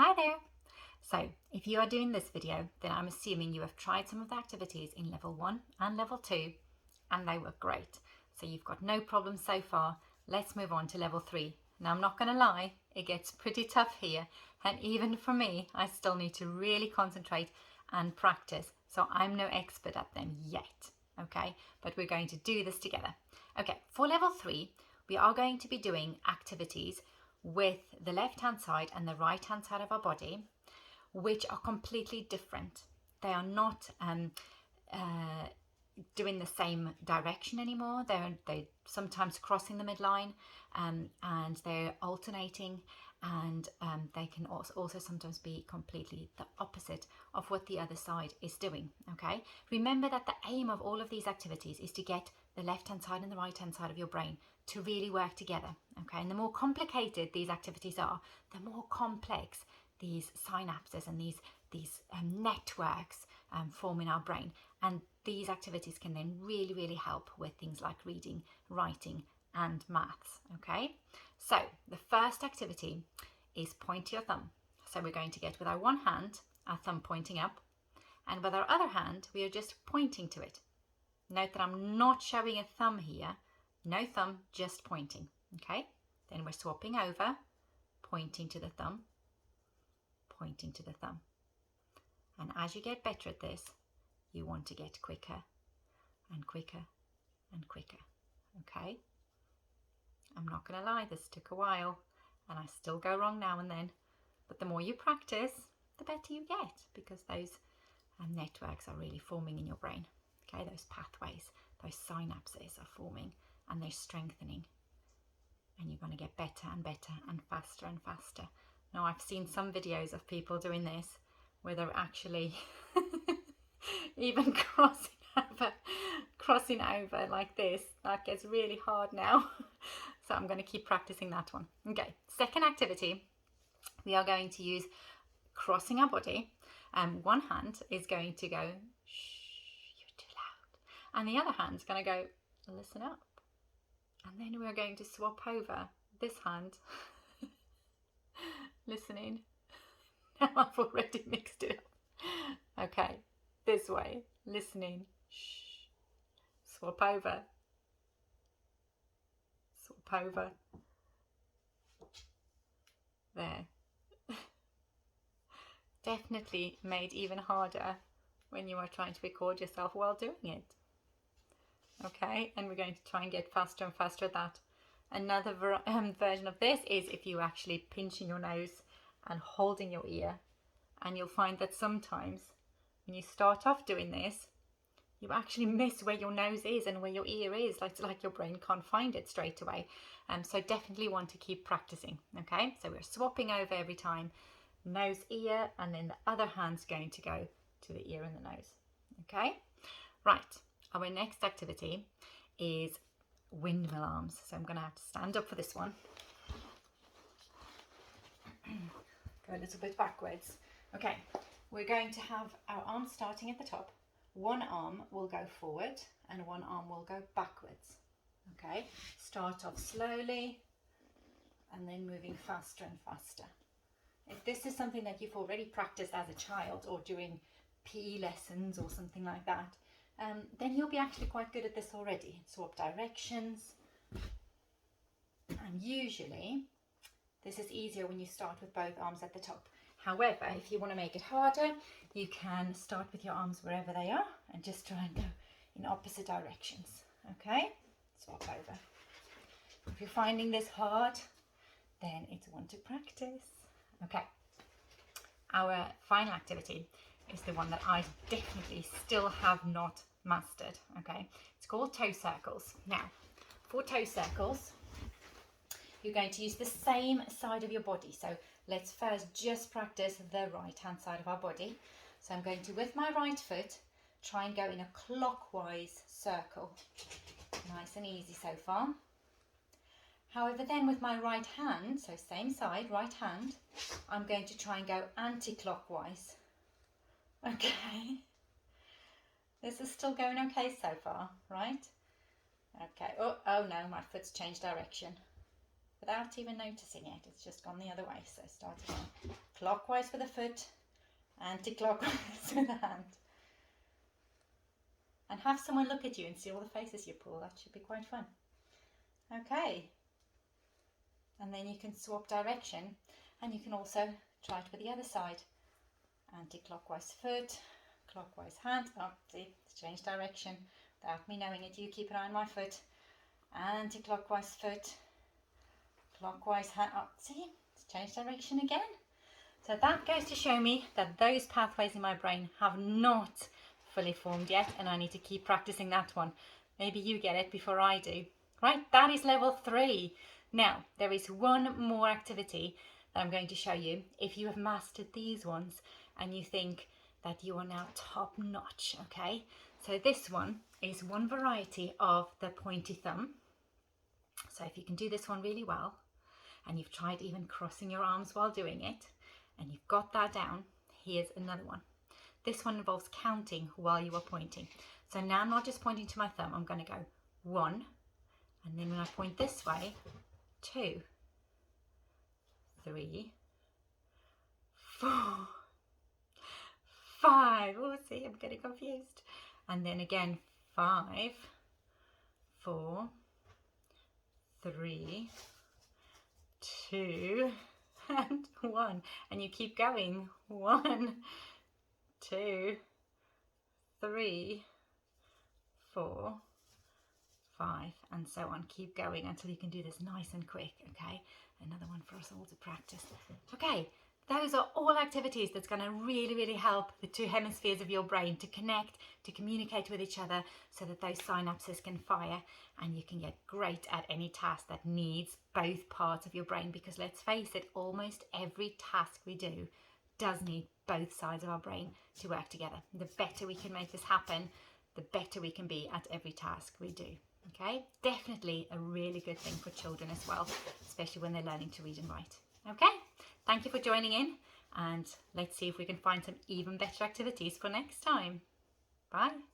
Hi there! So, if you are doing this video, then I'm assuming you have tried some of the activities in level 1 and level 2 and they were great. So you've got no problem so far. Let's move on to level 3. Now I'm not going to lie, it gets pretty tough here, and even for me, I still need to really concentrate and practice. So I'm no expert at them yet, okay? But we're going to do this together. Okay, for level 3, we are going to be doing activities with the left hand side and the right hand side of our body, which are completely different. They are not doing the same direction anymore. They're sometimes crossing the midline, and they're alternating, and they can also sometimes be completely the opposite of what the other side is doing. Okay, remember that the aim of all of these activities is to get the left hand side and the right hand side of your brain to really work together. Okay, and the more complicated these activities are, the more complex these synapses and these networks form in our brain, and these activities can then really help with things like reading, writing and maths. Okay, so the first activity is point your thumb. So we're going to get with our one hand our thumb pointing up, and with our other hand we are just pointing to it. Note that I'm not showing a thumb here, no thumb, just pointing. Okay, then we're swapping over, pointing to the thumb, pointing to the thumb. And as you get better at this, you want to get quicker and quicker and quicker. Okay, I'm not going to lie, this took a while and I still go wrong now and then, but the more you practice, the better you get, because those networks are really forming in your brain. Okay, those pathways, those synapses are forming and they're strengthening, and you're going to get better and better and faster and faster. Now, I've seen some videos of people doing this where they're actually even crossing over like this. That gets really hard now. So I'm going to keep practicing that one. Okay, second activity, we are going to use crossing our body, and one hand is going to go, shh, you're too loud, and the other hand's going to go, listen up. And then we're going to swap over this hand, listening. Now I've already mixed it up. Okay, this way, listening, shh, swap over, swap over, there. Definitely made even harder when you are trying to record yourself while doing it. Okay, and we're going to try and get faster and faster at that. Another version of this is if you actually pinching your nose and holding your ear, and you'll find that sometimes when you start off doing this, you actually miss where your nose is and where your ear is. Like your brain can't find it straight away. So definitely want to keep practicing. Okay, so we're swapping over every time, nose, ear, and then the other hand's going to go to the ear and the nose. Okay, right. Our next activity is windmill arms. So I'm going to have to stand up for this one. Go a little bit backwards. Okay, we're going to have our arms starting at the top. One arm will go forward and one arm will go backwards. Okay, start off slowly and then moving faster and faster. If this is something that you've already practiced as a child or during PE lessons or something like that, then you'll be actually quite good at this already. Swap directions, and usually this is easier when you start with both arms at the top. However, if you want to make it harder, you can start with your arms wherever they are and just try and go in opposite directions. Okay, swap over. If you're finding this hard, then it's one to practice. Okay, our final activity is the one that I definitely still have not mastered. Okay, it's called toe circles. Now, for toe circles, you're going to use the same side of your body. So let's first just practice the right hand side of our body. So I'm going to, with my right foot, try and go in a clockwise circle. Nice and easy so far. However, then with my right hand, so same side, right hand, I'm going to try and go anti-clockwise. Okay, this is still going okay so far, right? Okay, oh no, my foot's changed direction. without even noticing it. It's just gone the other way. So start again. Clockwise with the foot, anti-clockwise with the hand. And have someone look at you and see all the faces you pull. That should be quite fun. Okay. And then you can swap direction, and you can also try it with the other side. Anti-clockwise foot, clockwise hand. Oh, see, it's changed direction without me knowing it. You keep an eye on my foot. Anti-clockwise foot, clockwise hand. Oh, see, it's changed direction again. So that goes to show me that those pathways in my brain have not fully formed yet, and I need to keep practicing that one. Maybe you get it before I do. Right, that is level 3. Now, there is one more activity that I'm going to show you. If you have mastered these ones and you think that you are now top notch, okay? So this one is one variety of the pointy thumb. So if you can do this one really well, and you've tried even crossing your arms while doing it, and you've got that down, here's another one. This one involves counting while you are pointing. So now I'm not just pointing to my thumb, I'm going to go 1, and then when I point this way, 2, 3, 4, 5. Oh, see, I'm getting confused. And then again, 5, 4, 3, 2, and 1. And you keep going. 1, 2, 3, 4, 5, and so on. Keep going until you can do this nice and quick, okay? Another one for us all to practice. Okay, those are all activities that's going to really, really help the two hemispheres of your brain to connect, to communicate with each other so that those synapses can fire and you can get great at any task that needs both parts of your brain, because let's face it, almost every task we do does need both sides of our brain to work together. The better we can make this happen, the better we can be at every task we do. Okay, definitely a really good thing for children as well, especially when they're learning to read and write. Okay, thank you for joining in, and let's see if we can find some even better activities for next time. Bye.